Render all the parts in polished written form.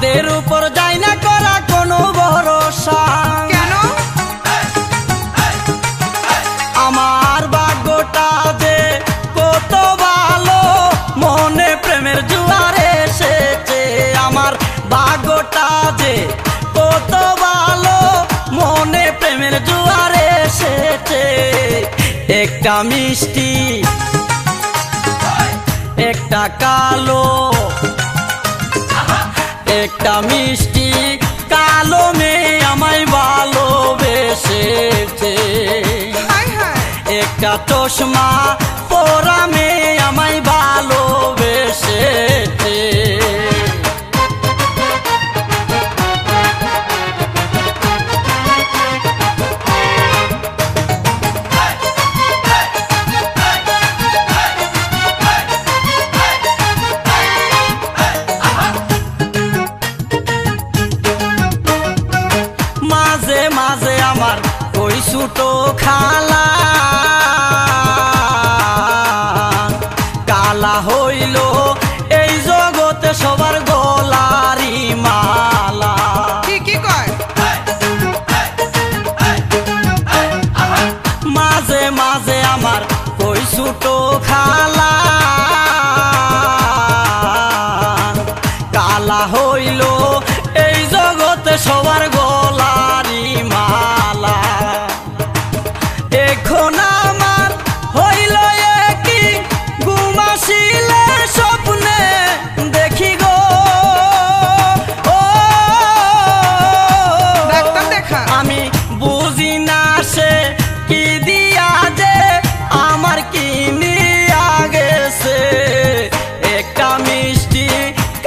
তাদের উপর যায় না করা কোনো ভরসা। কেন? আমার ভাগ্যটা যে কত ভালো, মনে প্রেমের জোয়ার এসেছে। আমার ভাগ্যটা যে কত ভালো, মনে প্রেমের জোয়ার এসেছে। একটা মিষ্টি একটা কালো, একটা মিষ্টি কালো মেয়ে আমায় ভালোবেসেছে। একটা চশমা পরা মেয়ে আমায় ভালোবেসেছে। মাঝে মাঝে আমার ওই ছোটো খালা কালা হইল এই জগতে সবার গলারি মালা। কি কয়? মাঝে মাঝে আমার ওই ছোটো খালা কালা হইল এই জগতে সবার গলারি মালা। এখন আমার হইল কি ঘুমাসিলে স্বপ্নে দেখি গো, ও ডাক্তার দেখা। আমি বুঝি না সে কি দিয়া যে আমার কি নিয়া গেছে। একটা মিষ্টি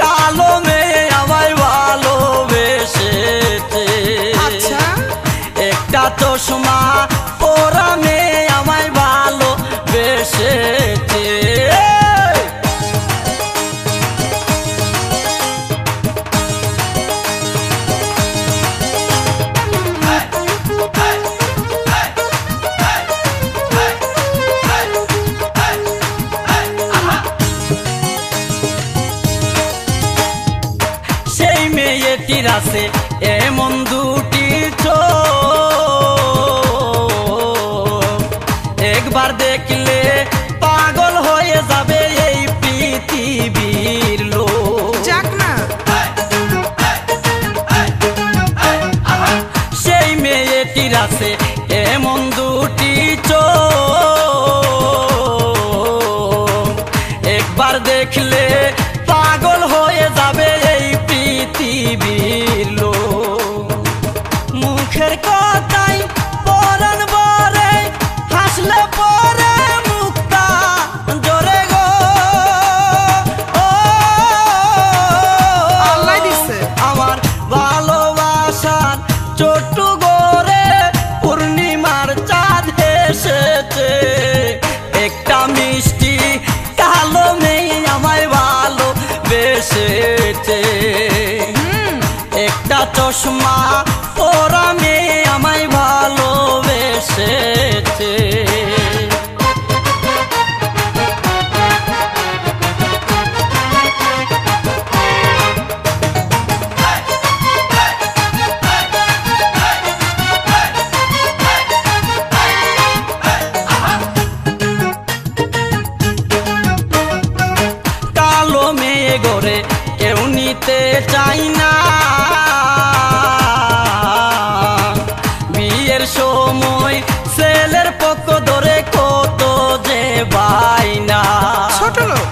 কালো মেয়ে আমায় ভালোবেসেছে। আচ্ছা। একটা চশমা পরা মেয়ে আমায় ভালোবেসেছে। সেই মেয়েটির আছে এমন দুটি চোখ, একবার দেখলে পাগল হয়ে যাবে এই পৃথিবীর লোক। যাক না। সেই মেয়েটির আছে এমন দুটি চোখ, একবার দেখলে পাগল হয়ে যাবে এই পৃথিবীর লোক। মুখের কথাই পরাণ ভরে, হাসলে পরে মুক্তা জোরে গো, ও আল্লাহ দিছে। আমার ভালোবাসার ছোট্ট ঘরে পূর্ণিমার চাঁদ এসেছে। একটা মিষ্টি কালো মেয়ে আমায় ভালোবেসেছে। একটা চশমা পরা মেয়ে আমায় ভালোবেসেছে। কালো মেয়ে গড়ে কেউ নিতে চাই না, বিয়ের সময় ছেলের পক্ষ ধরে কত যে বাইনা। ছোট লোক।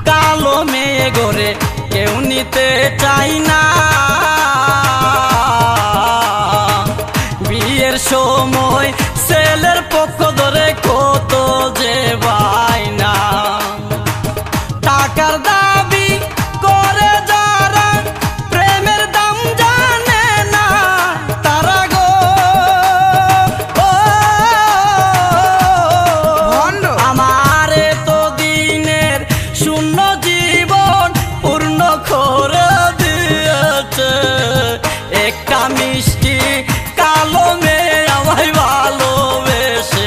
কালো মেয়ে গড়ে কেউ নিতে চাই না, বিয়ের সময় ছেলের পক্ষ ধরে কত যে বাইনা। টাকার দাবি করে যারা প্রেমের দাম জানে না তারা গো, ও ভণ্ড। আমার তো দিনের শূন্য জীবন পূর্ণ করে দিয়েছে। একটা মিষ্টি কালো মেয়ে আমায় ভালোবেসেছে।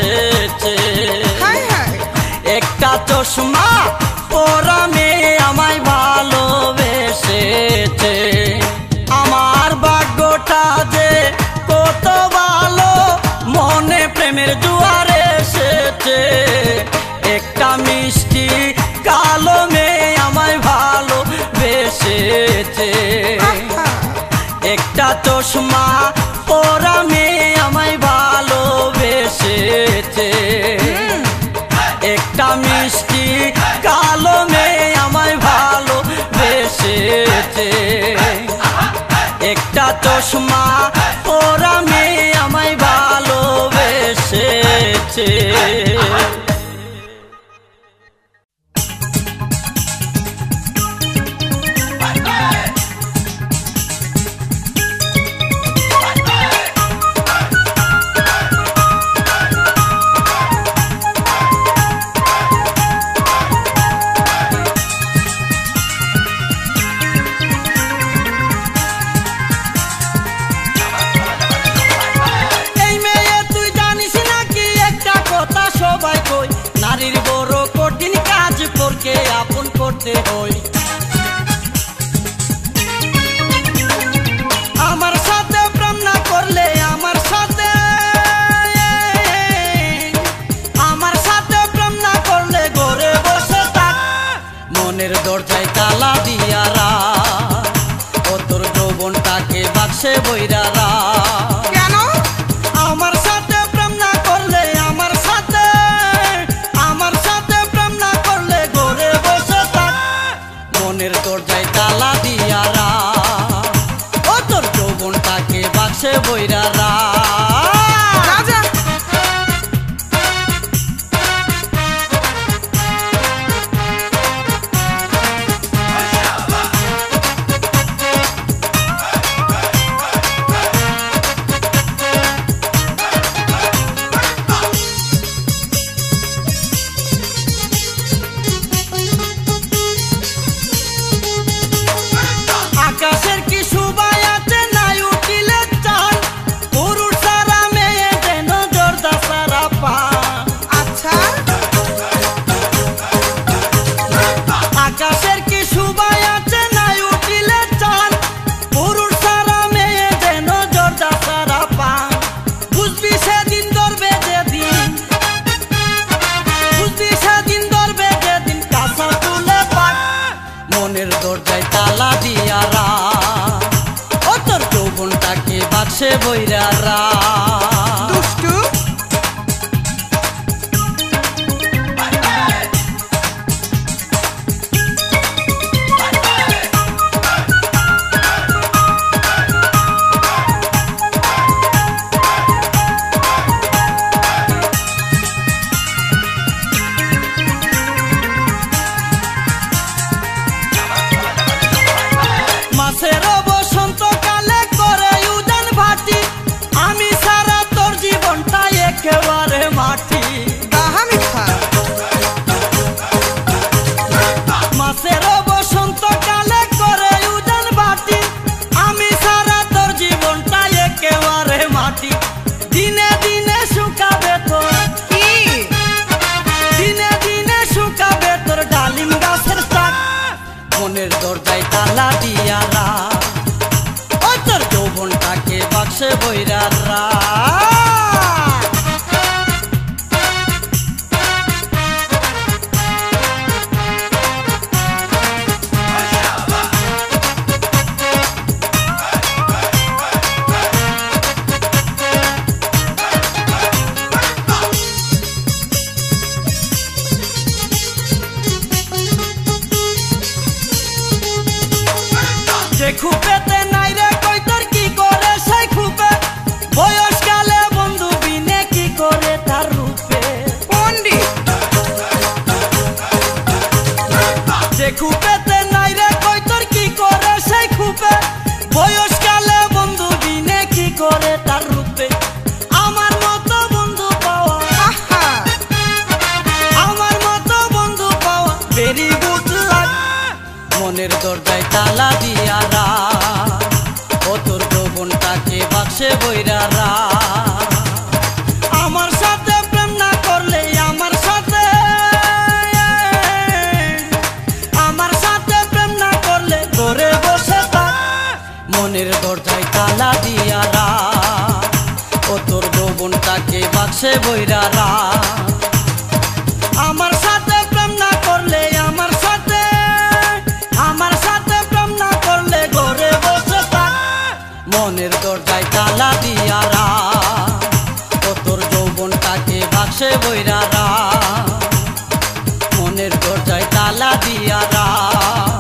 প্রেমের জোয়ারে এসেছে একটা মিষ্টি কালো মেয়ে আমায় ভালোবেসেছে। একটা চশমা পরা মেয়ে আমায় ভালোবেসেছে। একটা মিষ্টি কালো মেয়ে আমায় ভালোবেসেছে। একটা চশমা পরা মেয়ে আমায় ভালোবেসেছে। নারীর বড় কঠিন কাজ করকে আপন করতে হয়। আমার সাথে প্রেম না করলে আমার সাথে প্রেম না করলে ঘরে বসে থাক। মনের দরজায় তালা দিয়া রাখ, ও তোর যৌবনটাকে বাক্সে বইরা রাখ। কেন? আমার সাথে প্রেম না করলে আমার সাথে প্রেম না করলে ঘরে বসে থাক। মনের দরজায় তালা দিয়া রাখ, ও তোর যৌবনটাকে বাক্সে বইরা রাখ। আকাশের কি শোভা আছে নাই উঠিলে চাঁদ, পুরুষ সারা মেয়ে যেন জর্দা সারা পান। আচ্ছা, আকাশের কি শোভা আছে নাই উঠিলে চাঁদ, পুরুষ সারা মেয়ে যেন জর্দা সারা পান। বুঝবি সেদিন ধরবে যেদিন, কাঁচা তুলে পাক। মনের দরজায় তালা দিয়া রাখ, ও তোর যৌবনটাকে বাক্সে বইরা রাখ। দুষ্টু। মাছের বসন্তকালে করে উজান ভাটি, আমি সারা তোর জীবনটা একেবারে মাটি। দাহামি খা। মাছের বসন্তকালে করে উজান ভাটি, আমি সারা তোর জীবনটা একেবারে মাটি। দিনে দিনে শুকাবে তোর কি? দিনে দিনে শুকাবে তোর ডালিম গাছের শাক। মনের দরজায় তালা দিয়া রাখ, ও তোর যৌবনটাকে বাক্সে বইরা রাখ। যে খুপেতে নাই রে কই তোর কি করে সেই খুপে, বয়সকালে বন্ধু বিনে কি করে তার রূপে। পণ্ডিত। যে খুপেতে নাই রে কই তোর কি করে সেই খুপে, বয়সকালে বন্ধু বিনে কি করে তার রূপে। আমার মতো বন্ধু পাওয়া, আহা, আমার মতো বন্ধু পাওয়া ভেরি গুড লাক। মনের দরজায় তালা দিয়া রাখ, ও তোর যৌবনটাকে বাক্সে বইরা রাখ। আমার সাথে প্রেম না করলে আমার সাথে প্রেম না করলে ঘরে বসে থাক। মনের দরজায় তালা দিয়া রাখ, ও তোর যৌবন যৌবনটাকে বাক্সে বইরা রাখ। আমার সাথে প্রেম না করলে আমার সাথে প্রেম না করলে ঘরে বসে থাক, মনের দরজায় তালা দিয়া রাখ। ও তোর যৌবনটাকে বাক্সে বইরা রাখ, মনের দরজায় তালা দিয়া রাখ।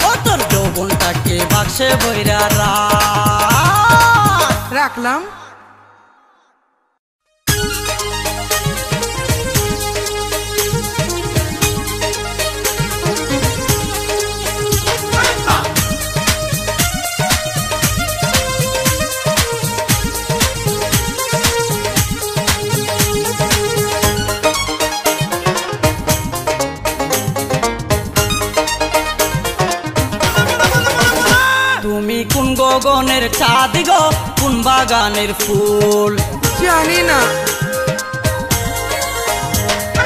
ও তোর যৌবনটাকে বাক্সে বইরা রাখ। রাখলাম। তুমি কোন গগনের চাঁদ গো, কোন বাগানের ফুল জানি না।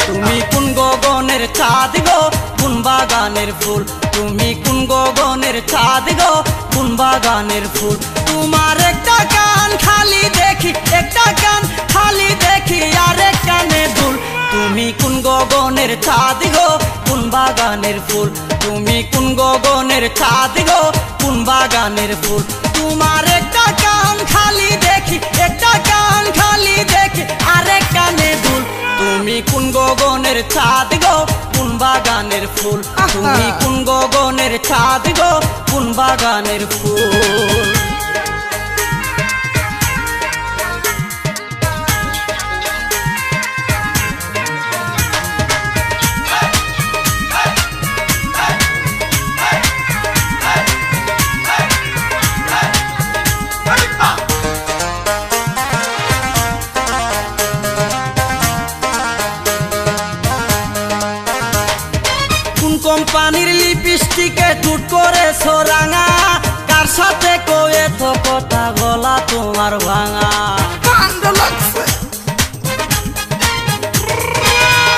তুমি কোন গগনের চাঁদ গো, কোন বাগানের ফুল। তুমি কোন গগনের চাঁদ গো, কোন বাগানের ফুল। তোমার একটা কান খালি দেখি, একটা কান খালি দেখি, আর এক কানে দুল। তুমি কোন গগনের চাঁদ গো, কোন বাগানের ফুল। তুমি কোন গগনের চাঁদ গো, কোন বাগানের ফুল। তোমার একটা কান খালি দেখি, একটা কান খালি দেখি, আর এক কানে দুল। তুমি কোন গগনের চাঁদ গো, কোন বাগানের ফুল। তুমি কোন গগনের চাঁদ গো, কোন বাগানের ফুল। কোম্পানির লিপস্টিকে টুট করে সোরাঙা, কার সাথে কয়ে তো কথা গলা তোমার ভাঙা।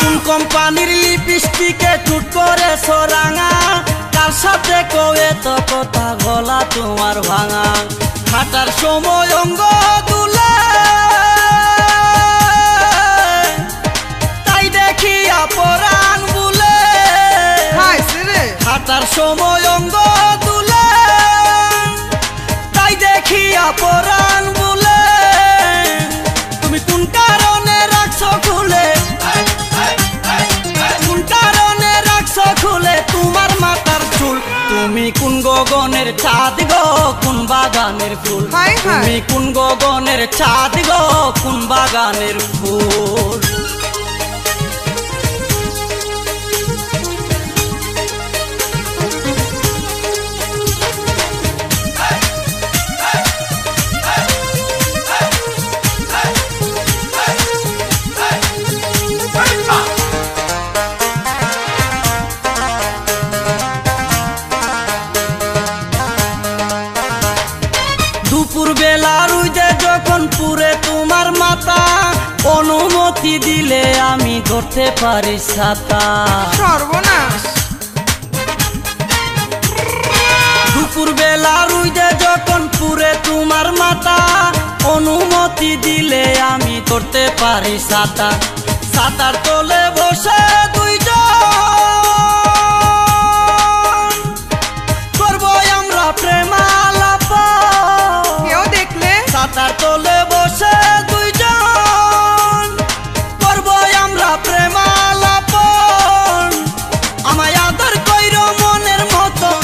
কোন কোম্পানির লিপস্টিকে টুট করে সোরাঙা, কার সাথে কয়ে তো কথা গলা তোমার ভাঙা। হাঁটার সময় অঙ্গ দুলে, তাই দেখিয়া পরাণ বুলে। হাঁটার সময় অঙ্গ তুলে, তাই দেখিয়া পরাণ বলে। তুমি কোন কারণে রাখছো খুলে, কোন কারণে রাখছো খুলে তোমার মাথার চুল। তুমি কোন গগনের চাঁদ গো, কোন বাগানের ফুল। তুমি কোন গগনের চাঁদ গো, কোন বাগানের ফুল। দুপুর বেলা রুইদে যখন পুরে তোমার মাথা, অনুমতি দিলে আমি ধরতে পারি ছাতা। সর্বনাশ। দুপুর বেলা রুইদে যখন পুরে তোমার মাথা, অনুমতি দিলে আমি ধরতে পারি ছাতা। ছাতার তলে বসে দুইজন করবো আমরা প্রেমালাপ। কেউ দেখলে ছাতার তলে বসে দুইজন করবো আমরা প্রেমালাপ। আমায় আদর কইরো মনের মতন,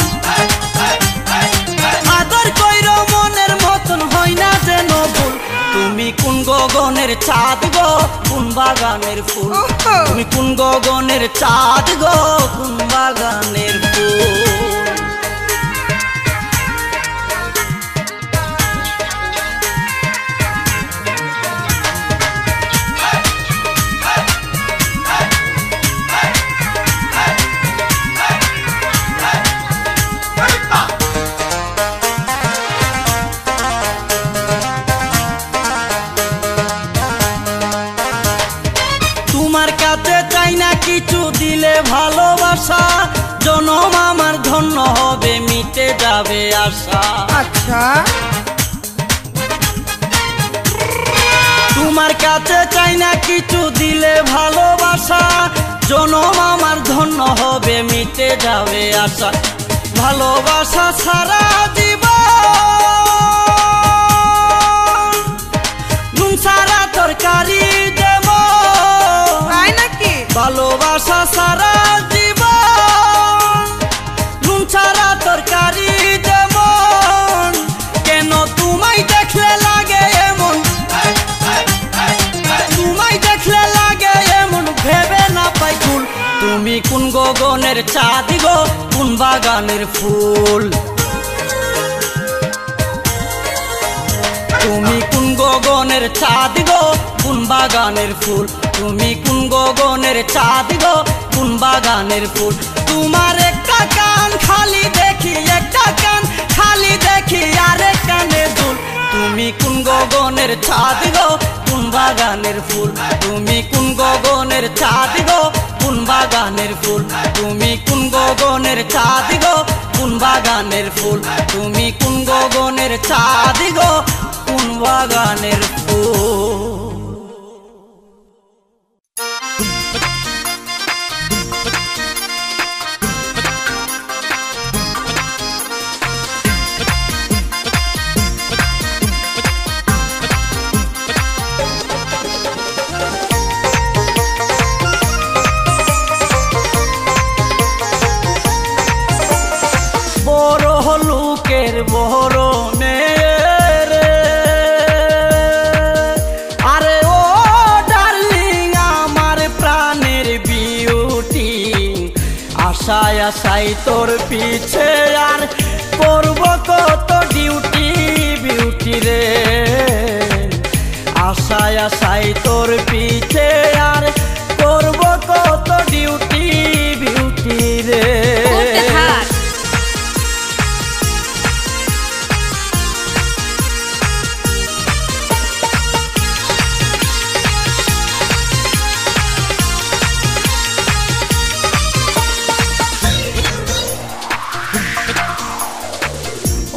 আদর কইরো মনের মতন, হয় না যেন ভুল। তুমি কোন গগনের চাঁদ গো, কোন বাগানের ফুল। তুমি কোন গগনের চাঁদ গো, কোন বাগানের ফুল। তোমার কাছে চাই না কিছু, দিলে ভালোবাসা। জনম আমার ধন্য হবে, মিটে যাবে আশা। আচ্ছা। তোমার কাছে চাই না কিছু, দিলে ভালোবাসা জনম আমার ধন্য হবে, মিটে যাবে আশা। ভালোবাসা সারা জীবন নুন সারা তরকারি যেমন, নাকি ভালোবাসা সারা জীবন নুন সারা তরকারি যেমন। কেন তোমায় দেখলে লাগে এমন, তোমায় দেখলে লাগে এমন, ভেবে না পাই ফুল। তুমি কোন গগনের চাঁদ গো, কোন বাগানের ফুল। তুমি কোন গগনের চাঁদ গো, কোন বাগানের ফুল। তুমি কোন গগনের চাঁদ গো, কোন বাগানের ফুল। তোমার একটা কান খালি দেখি, একটা কান খালি দেখি, আরেক কানে দুল। তুমি কোন গগনের চাঁদ গো, কোন বাগানের ফুল। তুমি কোন গগনের চাঁদ গো, কোন বাগানের ফুল। তুমি কোন গগনের চাঁদ গো, কোন বাগানের ফুল। তুমি কোন গগনের চাঁদ গো, কোন বাগানের ফুল। লোকের বহরনে রে, আরে ও ডার্লিং আমার প্রাণের বিউটি। আশায় আশায় তোর পিছে আর করব কত ডিউটি, বিউটি রে। আশায় আশায় তোর পিছে আর করব কত ডিউটি, বিউটি রে।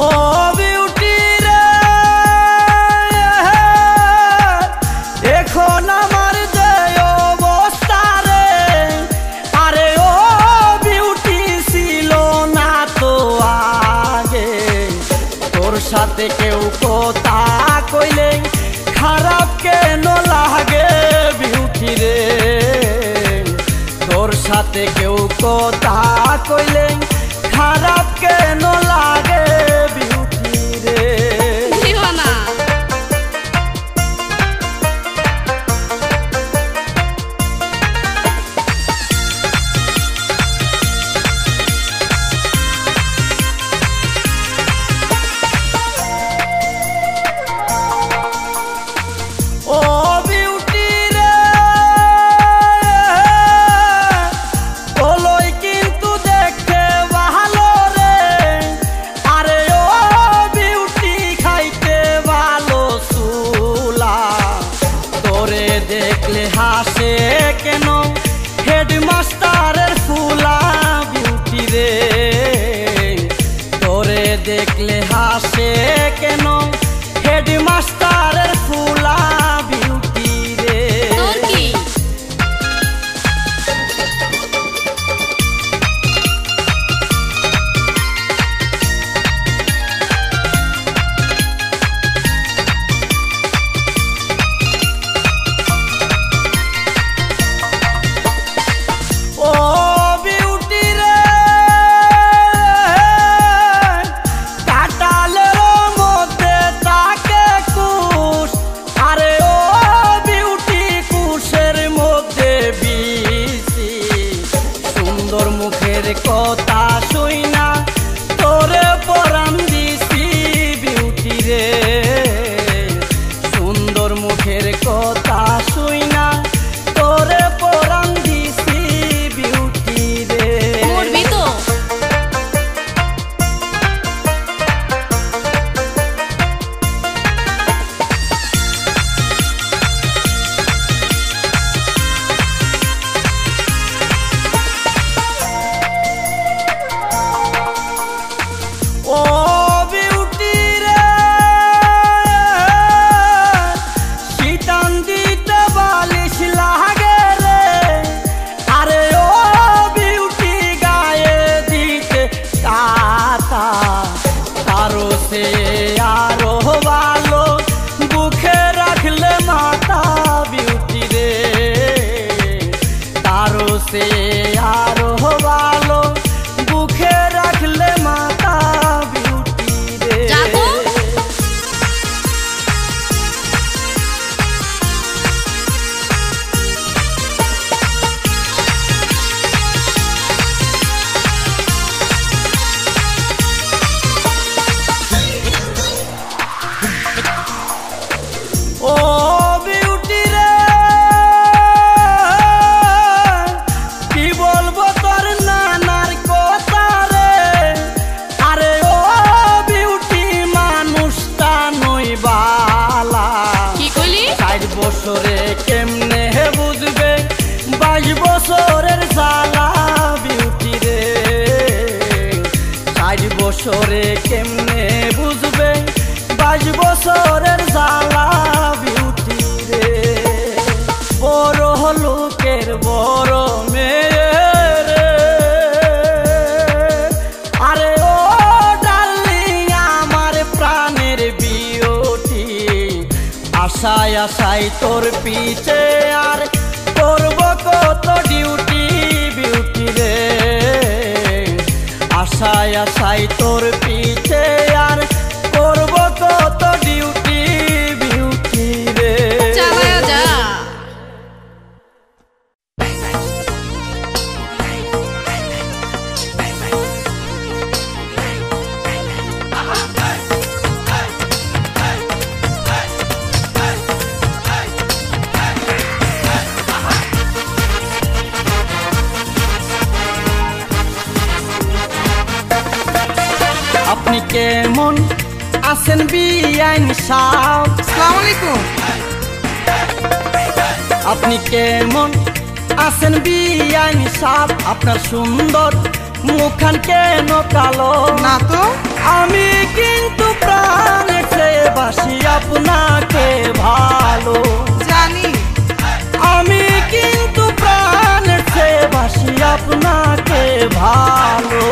ও বিউটি রে, এখন আমার যে অবস্থা রে, আরে ও বিউটি ছিল না তো আগে। তোর সাথে কেউ কথা কইলে খারাপ কেন লাগে, বিউটি রে। তোর সাথে কেউ কথা কইলে খারাপ কেন লাগে, বিউটি রে। ও বিউটি রে, ওলই কিন্তু দেখতে ভালো রে, আরে ও বিউটি খাইতে ভালো সুলা। তোরে দেখলে হাসে কেন হেডমাস্টারের ফুলা, বিউটি রে। তোরে দেখলে হাসে কেন হেডমাস্টারের ফুলা, বিউটি রে। ও বিউটি রে, কাটালের মধ্যে থাকে কুশ, আরে ও বিউটি কুশের মধ্যে বিশি। সুন্দর মুখের কথা শুই না তোরে পরাণ দিছি, বিউটি রে। সুন্দর মুখের কথা শুই না তোরে পরাণ দিছি, বিউটি রে। ও বিউটি রে, শীতান্তি সে আরো ভালো বুকে রাখলে মাতা বিউটি রে। ও বিউটি রে কি বলবো তোর নানার কথা রে। আরে ও বিউটি মানুষটা নই বালা। কি কইলি? 60 বছরে কেমনে বুঝবে 22 বছরের জ্বালা বিউটি রে। 60 বছরে কেমনে বুঝবে 22 বছরের জ্বালা বিউটি রে। বড় লোকের বড় মেয়ে রে। আরে ও ডার্লিং আমার প্রাণের বিউটি। আশায় আশায় তোর পিছে আর করব কত ডিউটি বিউটি রে। আশায় আশায় তোর পিছে আর করব কত ডিউটি বিউটি রে। চালায়া যা। আপনি কেমন আছেন বিআইন সাহেব? আসসালামু আলাইকুম। আপনি কেমন আছেন বিআইন সাহেব? আপনার সুন্দর মুখখান কেন কালো? না তো। আমি কিন্তু প্রাণে চেয়ে বাসি আপনাকে ভালো। জানি। আমি কিন্তু প্রাণে চেয়ে বাসি আপনাকে ভালো।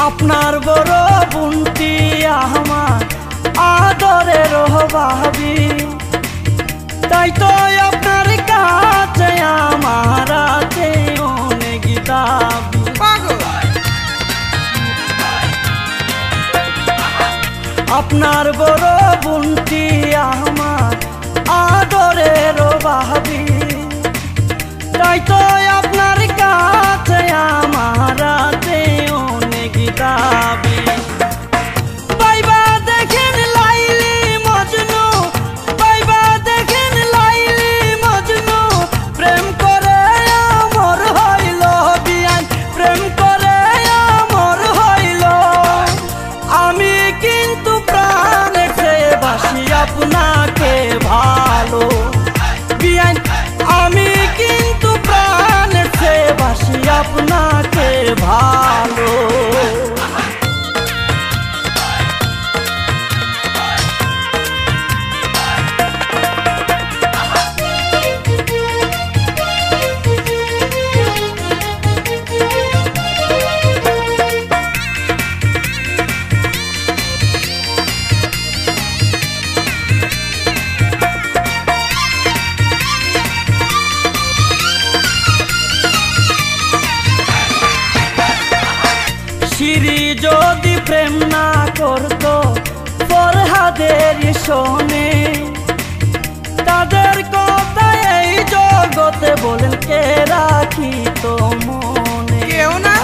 আপনার বড় বুনটি আমার আদরের ভাবি। তাই তো আপনার কাছে আমার আছে অনেক দাবি। পাগল। আপনার বড় বুনটি আমার আদরের ভাবি। তাই তো আপনার কাছে আমার আছে অনেক দাবি। পাইবা দেখেন লাইলি মজনু, পাইবা দেখেন লাইলি মজনু। প্রেম করে আমর হইল বিয়ান, প্রেম করে আমর হইল। আমি কিন্তু প্রাণে চেয়ে বাসি আপনাকে ভালো বিয়ান। আমি কিন্তু প্রাণে চেয়ে বাসি আপনাকে ভালো। সিঁড়ি যদি প্রেম না করতো ফরহাদের শোনে, তাদের কথা এই জগতে বলেন কে রাখিত মনে। কেউ না।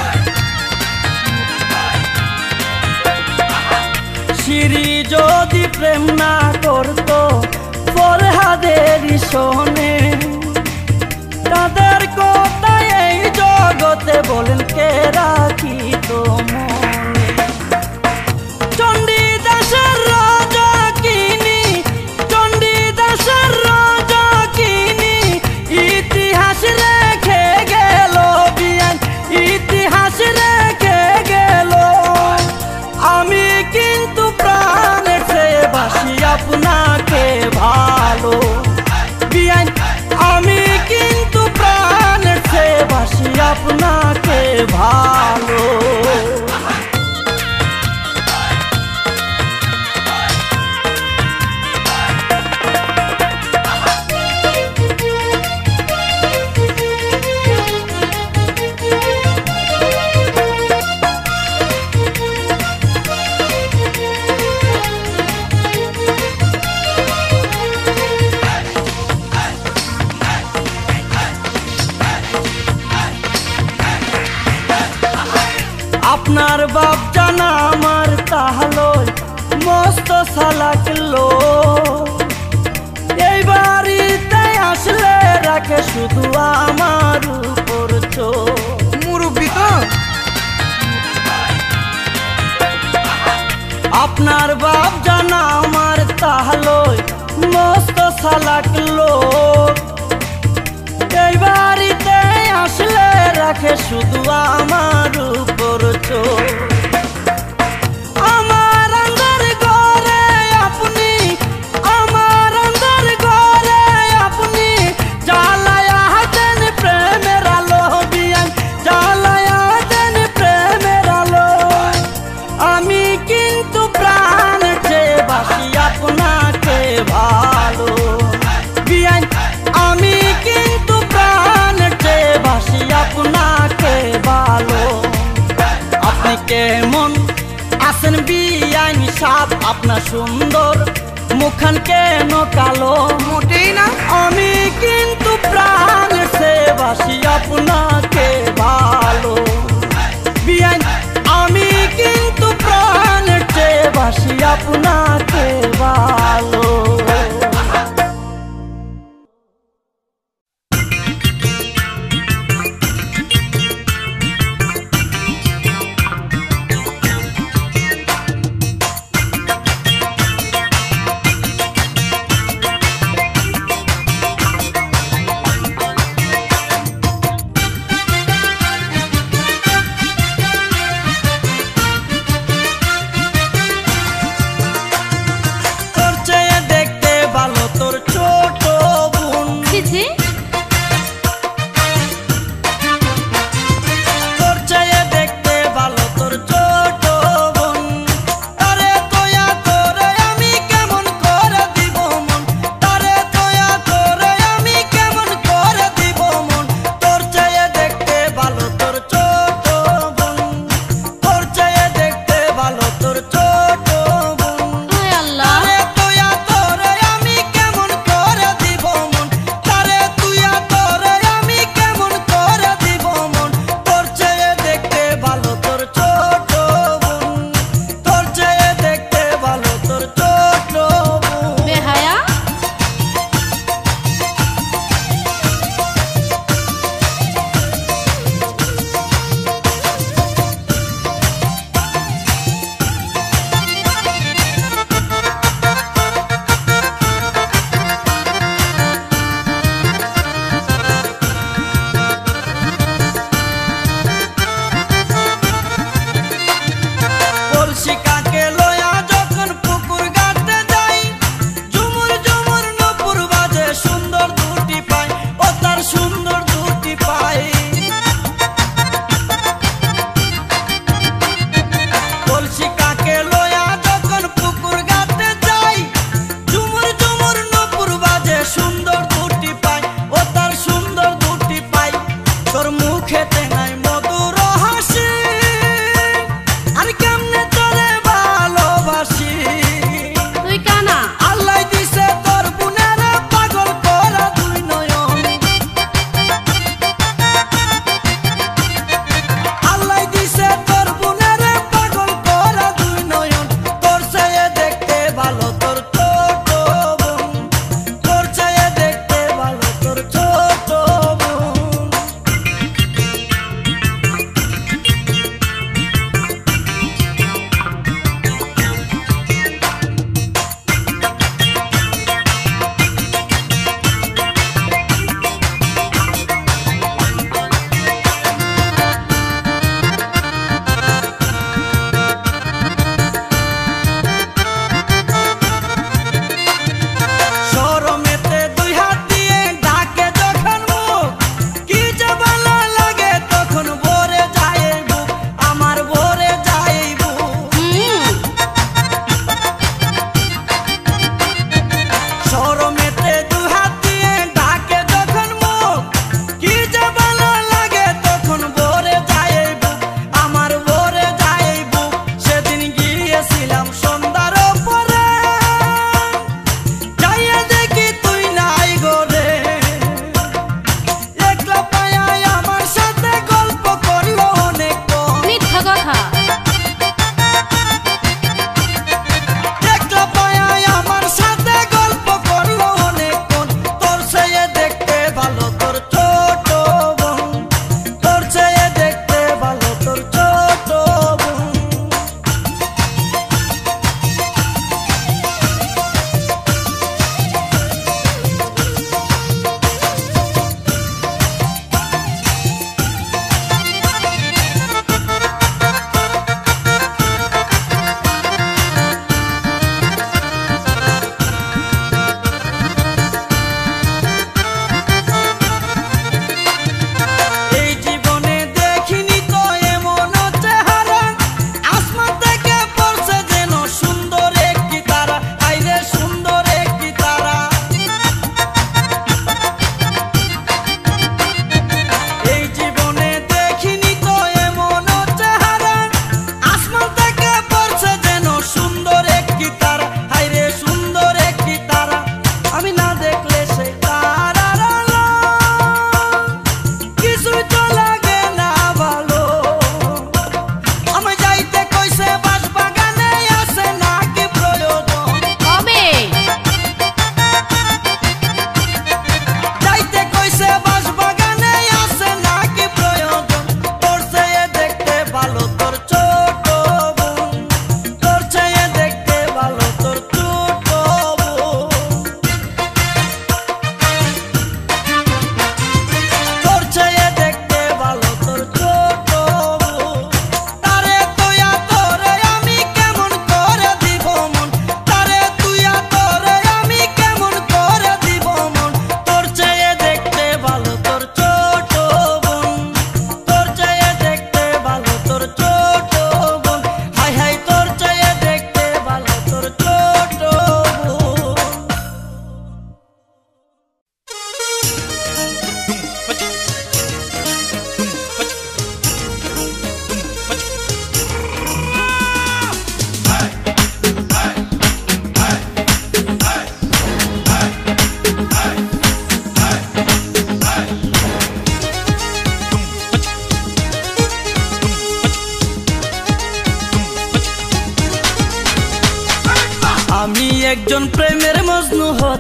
সিঁড়ি যদি প্রেম না করতো ফরহাদের শোনে, তাদের কথা এই জগতে বলেন কে রাখিত মনে। চণ্ডীদাসের রাজা কিনি, চণ্ডীদাসের রাজা কিনি, ইতিহাস রেখে গেল আপনাকে ভালো। আপনার বাপ জানা আমার তাহলো মস্ত সালাক লোক, এই বাড়িতে আসলে রাখে শুধু আমার উপর চোখ। মুরব্বি তো। আপনার বাপ জানা আমার তাহলো মস্ত সালাক লোক, এই বাড়িতে আসলে রাখে শুধু আমার উপর চোখ। আমার আন্দার ঘরে আপনি, আমার আন্দার ঘরে আপনি জ্বালায়া দেন প্রেমের আলো, বিয়ান জ্বালায়া দেন প্রেমের আলো। আমি কিন্তু প্রাণ চেয়ে বাসি আপনাকে ভালো, বিয়ান আমি কিন্তু প্রাণ চেয়ে বাসি আপনাকে ভালো। আপনি কেমন আছেন বিয়ান সাপ, আপনার সুন্দর মুখখান কেন কালো? মোটেই না। আমি কিন্তু প্রাণ চেয়ে বাসি আপনাকে ভালো, বিয়ান আমি কিন্তু প্রাণ চেয়ে বাসি আপনাকে ভালো।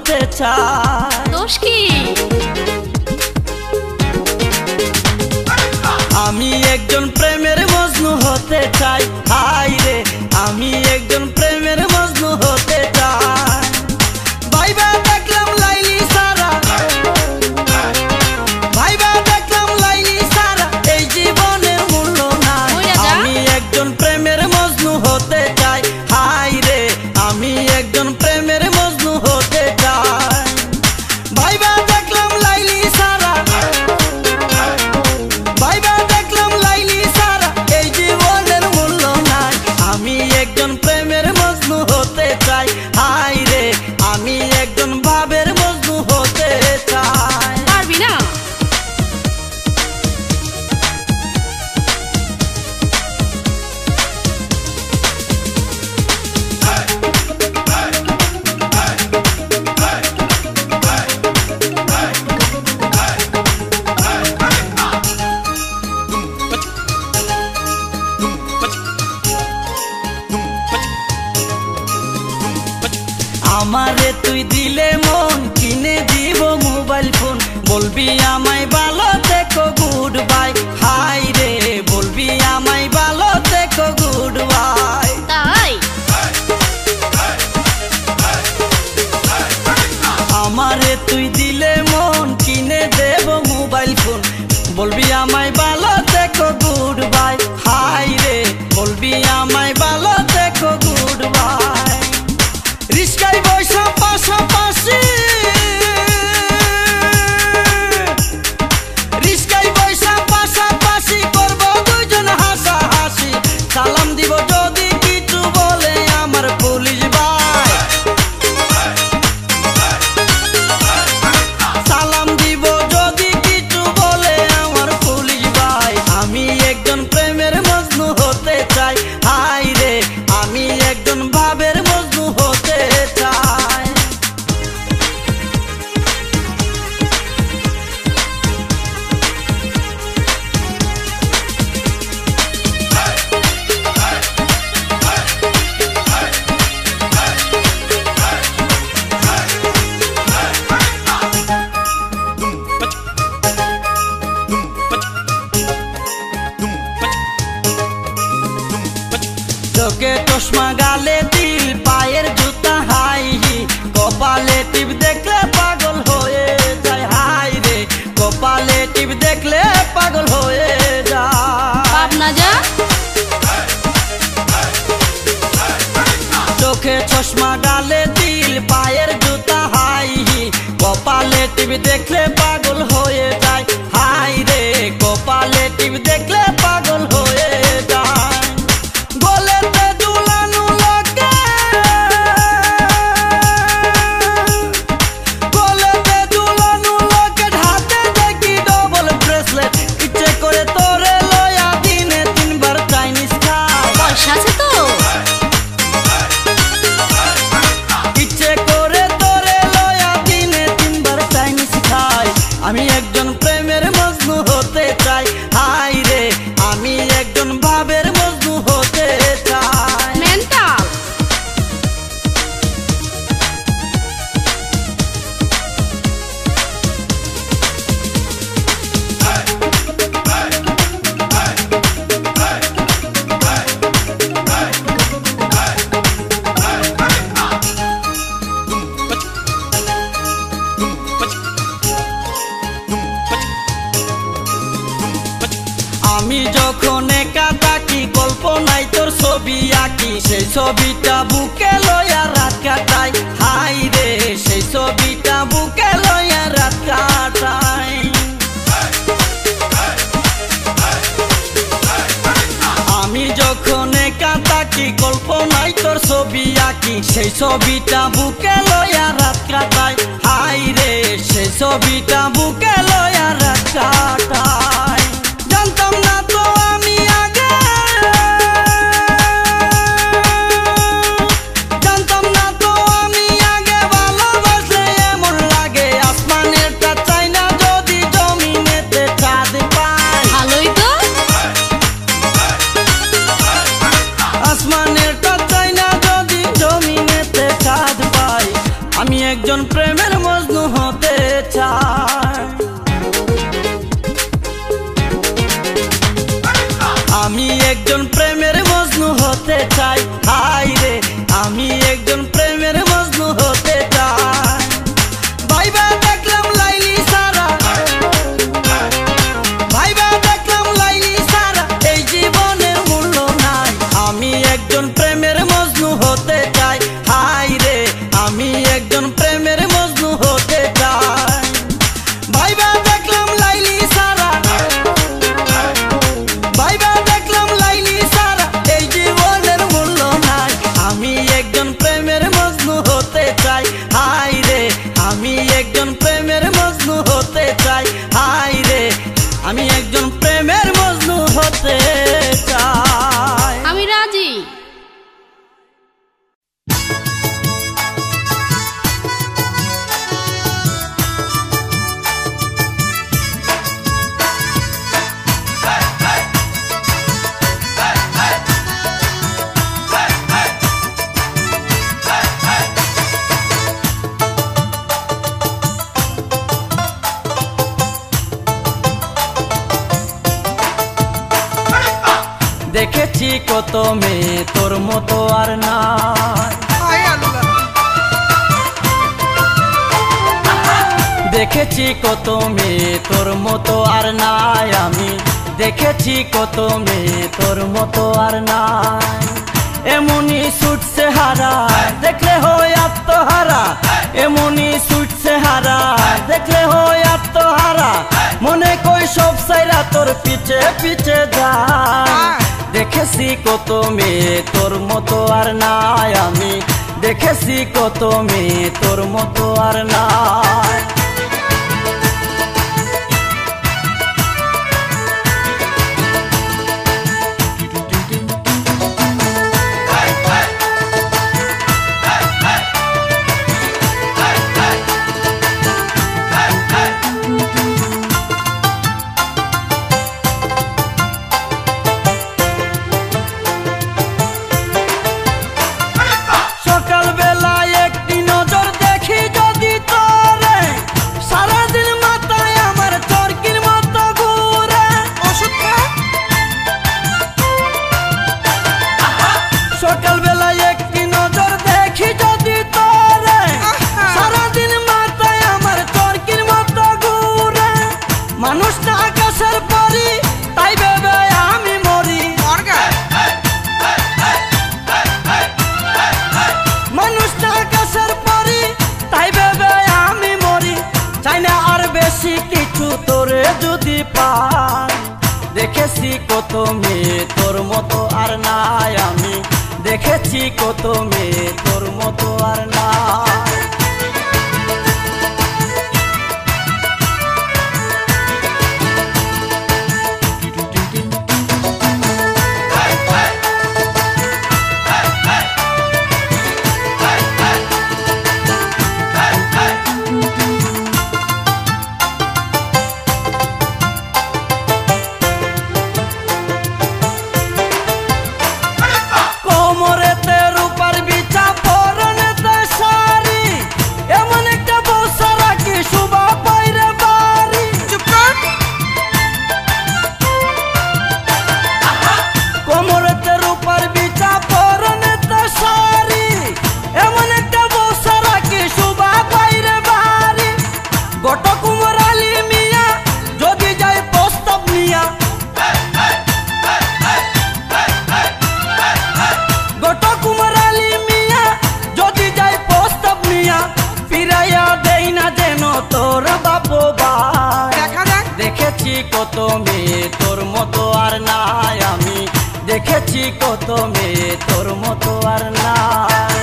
হতে চাই। দোষ কি? আমি একজন প্রেমের মজনু হতে চাই, হাই রে আমি একজন প্রেমের মজনু হতে চাই। ভাইবা দেখলাম লাইলি সারা, ভাইবা দেখলাম লাইলি সারা এই জীবনের মূল্য নাই। আমি একজন প্রেমের মজনু হতে চাই, হাই রে আমি একজন প্রেমের মজনু হতে চাই। ভাইবা দেখলাম লাইলি সারা, ভাইবা দেখলাম লাইলি সারা এই জীবনের মূল্য নাই। আমি একজন প্রেমের মজনু হতে চাই, হাই রে আমি একজন ভাবের মজনু হতে চাই। পারবি না? আমারে তুই দিলে মন, কিনে দিব মোবাইল ফোন, বলবি আমায় ভালো থেকো গুড বাই, হাই রে বলবি আমায় ভালো থেকো গুড বাই। তাই আমারে তুই দিলে মন, কিনে দেব মোবাইল ফোন, বলবি আমায় ভালো থেকো গুড বাই, হাই রে বলবি আমায় ভালো থেকো গুড বাই। রিস্কাই বৈশা পাশাপাশি, রিস্কাই বৈশা পাশাপাশি করবো দুজন হাসাহাসি। সালাম দিব যদি কিছু বলে আমার পুলিশ ভাই, সালাম দিব যদি কিছু বলে আমার পুলিশ ভাই। আমি একজন প্রেমের মজনু হতে চাই, হাই রে আমি একজন ভাবের মজনু হতে চাই। চোখে চশমা, গালে তিল, পায়ের জুতা হাই হিল, কপালে টিপ দেখলে পাগল হয়ে যায়, হাই রে কপালে টিপ দেখলে পাগল হয়ে যায়। বাপ না যা। চোখে চশমা, গালে তিল, পায়ের জুতা হাই হিল, কপালে টিপ দেখলে পাগল হয়ে যায়, হাই রে কপালে টিপ দেখলে পাগল হয়ে যায়। গলেতে ঝুলানো লকেট, গলেতে ঝুলানো লকেট, হাতে দেখি ডবল ব্রেসলেট, ইচ্ছে করে তোরে লয়া দিনে 3 বার চাইনিজ খাই। পয়সা আছে তো? ইচ্ছে করে তোরে লয়া দিনে 3 বার চাইনিজ খাই। আমি একজন প্রেমের মজনু হতে চাই, হাই রে আমি একজন ভাবের মজনু হতে চাই। মেন্টাল। আমি যখন একা থাকি, কল্পনায় তোর ছবি আঁকি, সেই ছবিটা বুকে লয়া রাত কাটাই, হাই রে সেই ছবিটা বুকে লয়া রাত কাটাই। আমি যখন একা থাকি, কল্পনায় তোর ছবি আঁকি, সেই ছবিটা বুকে লয়া রাত কাটাই, হাই রে সেই ছবিটা বুকে লয়া রাত কাটাই। জানতাম না তো আমি আগে, জানতাম না তো আমি আগে, ভালোবাসলে এমন লাগে, আসমানেরটা চাই না যদি জমিনেতে চাঁদ পাই। ভালোই তো। আসমানেরটা চাই না যদি জমিনেতে চাঁদ পাই। আমি একজন প্রেম দেখেছি কত মেয়ে তোর মতো আর নাই। হায় আল্লাহ, দেখেছি কত মেয়ে তোর মতো আর নাই আমি, দেখেছি কত মেয়ে তোর মতো আর নাই। এমনই ছুটছে হারা দেখলে হয় আত্মহারা, এমনই ছুটছে হারা দেখলে হয় আত্মহারা, মনে কই সব সাইরা তোর পিছে পিছে যায়। দেখেছি কত মেয়ে তোর মতো আর নাই আমি, দেখেছি কত মেয়ে তোর মতো আর নাই। মানুষটা আকাশের পরি তাই ভেবে আমি মরি, মানুষটা আকাশের পরি তাই ভেবে আমি মরি। চাই না আর বেশি কিছু তোরে যদি পাই, দেখেছি কত মেয়ে তোর মতো আর নাই আমি, দেখেছি কত মেয়ে তোর মতো আর নাই। কোমরেতে রূপার বিছা পরনেতে শাড়ি, এমন একটা বউ সারা কি শোভা পাইরে বাড়ি। চুপ কর। কোমরেতে রূপার বিছা পরনেতে শাড়ি, এমন একটা বউ সারা কি শোভা পাইরে বাড়ি। গট কুমর আলী মিয়া যদি যায় প্রস্তাব নিয়া, গট কুমর আলী মিয়া যদি যায় প্রস্তাব নিয়া, ফিরাইয়া দেই না যেন তোর বাপু ভাই। দেখা যাক। দেখেছি কত মেয়ে তোর মতো আর নাই আমি, দেখেছি কত মেয়ে তোর মতো আর নাই।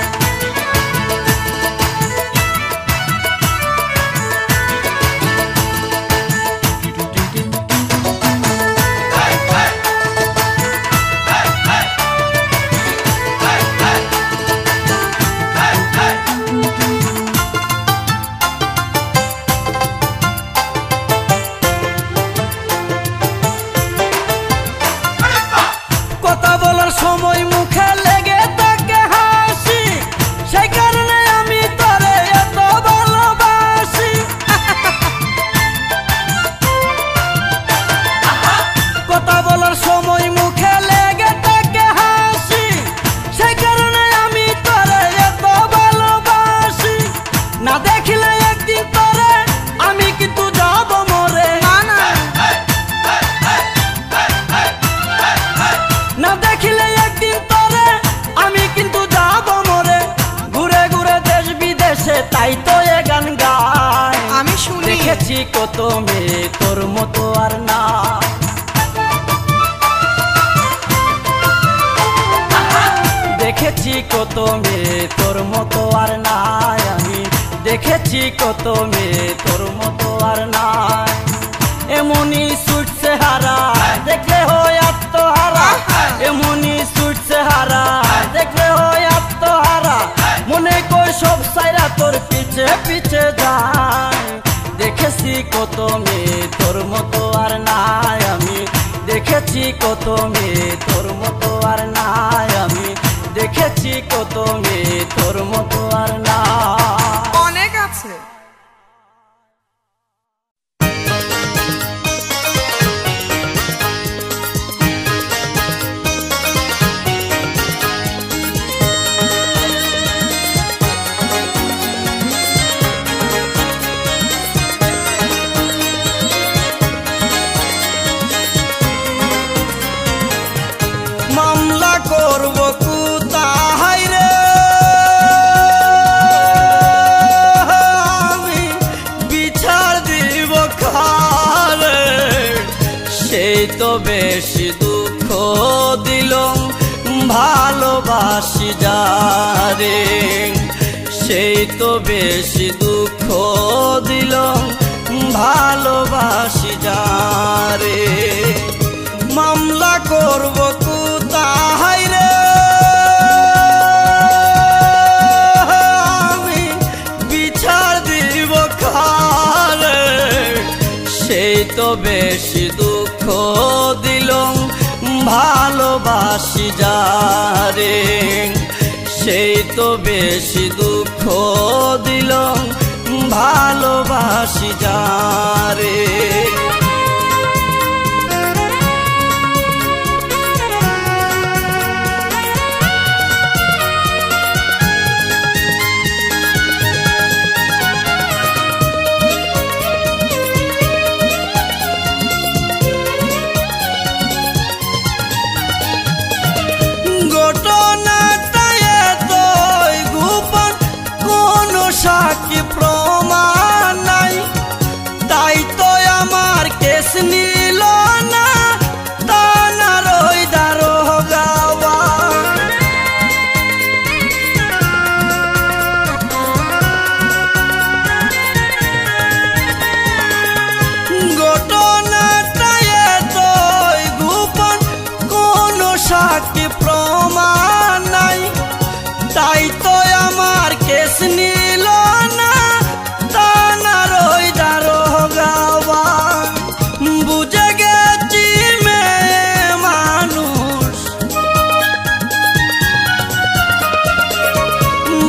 কথা বলার সময় মুখে লেগে থাকে হাসি, সেই কারণে আমি তোরে এত ভালোবাসি। কথা বলার সময় মুখে লেগে থাকে হাসি, সেই কারণে আমি তোরে এত ভালোবাসি। না দেখিলে একদিন তোরে আমি কিন্তু যাব মরে, না না, না দেখিলে একদিন তোরে আমি কিন্তু যাব মরে। ঘুরে ঘুরে দেশ বিদেশে তাই তো এ গান গায়, আমি শুনি। দেখেছি কত মেয়ে তোর মতো আর না, দেখেছি কত মেয়ে তোর মতো আর নাই আমি, দেখেছি কত মেয়ে তোর মতো আর নাই। এমনই ছুটছে হারা দেখলে হয় আত্মহারা, এমনই ছুটছে হারা দেখলে হয় আত্মহারা, মনে কই সব সাইরা তোর পিছে পিছে যায়। দেখেছি কত মেয়ে তোর মতো আর নাই আমি, দেখেছি কত মেয়ে তোর মতো আর নাই আমি, দেখেছি কত মেয়ে তোর মতো আর নাই। অনেক আছে। তো বেশি দুঃখ দিল ভালোবাসি যারে, সেই তো বেশি দুঃখ দিল ভালোবাসি যারে। মামলা করব কোথায় রে, আমি বিচার দিব কারে, সেই তো বেশি দুঃখ দিল ভালোবাসি যারে, সেই তো বেশি দুঃখ দিল ভালোবাসি যারে। সাক্ষী প্রমাণ নাই, তাই তো আমার কেস নিল না, তানার ওই দারোগাওয়া। ঘটনাটা এতই গোপন, কোনো সাক্ষী প্রমাণ নাই, তাই তো আমার কেস নিল না, তানার ওই দারোগাওয়া। বুঝে গেছি মেয়ে মানুষ,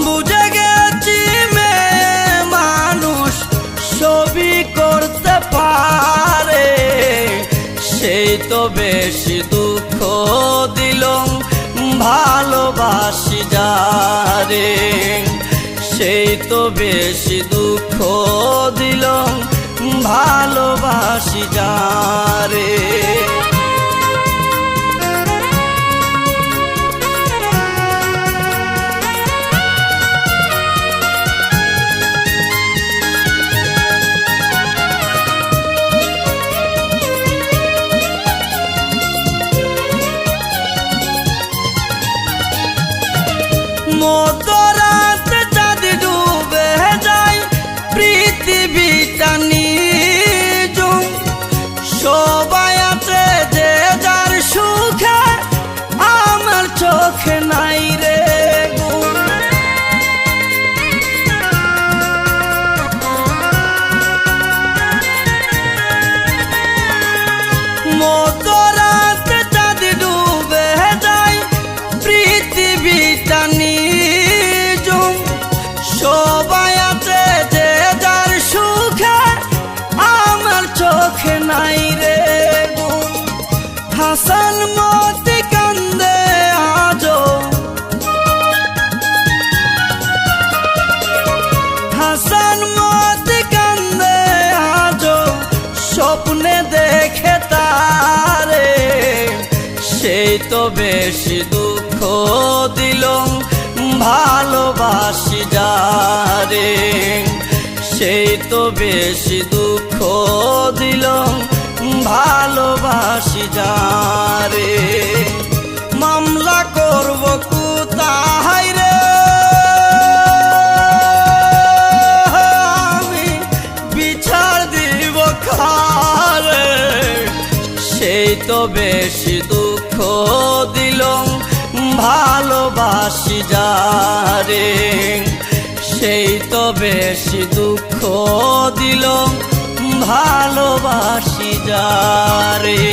বুঝে গেছি মেয়ে মানুষ ছবি করতে পারে, সেই তো বেশি দুঃখ দিল ভালোবাসি যারে, সেই তো বেশি দুঃখ দিল ভালোবাসি যারে। মধ্যরাতে চাঁদ ডুবে যায়, পৃথিবীটা নিঝুম, সবাই আছে যে যার সুখে, আমার চোখে নাই রে ঘুম। মধ্যরাতে চাঁদ ডুবে যায়, পৃথিবীটা নিঝুম, সবাই আছে যে যার সুখে, আমার চোখে নাই রে ঘুম। হাসান মতি কান্দে আজো, হাসান মতি কান্দে আজো, স্বপ্নে দেখে তারে, সেই তো বেশি দুঃখ দিল ভালোবাসি যারে, সেই তো বেশি দুঃখ দিল ভালোবাসি যারে। মামলা করব কোথায় রে, আমি বিচার দিব কারে, সেই তো বেশি দুঃখ দিল ভালোবাসি যারে, সেই তো বেশি দুঃখ দিল ভালোবাসি যারে।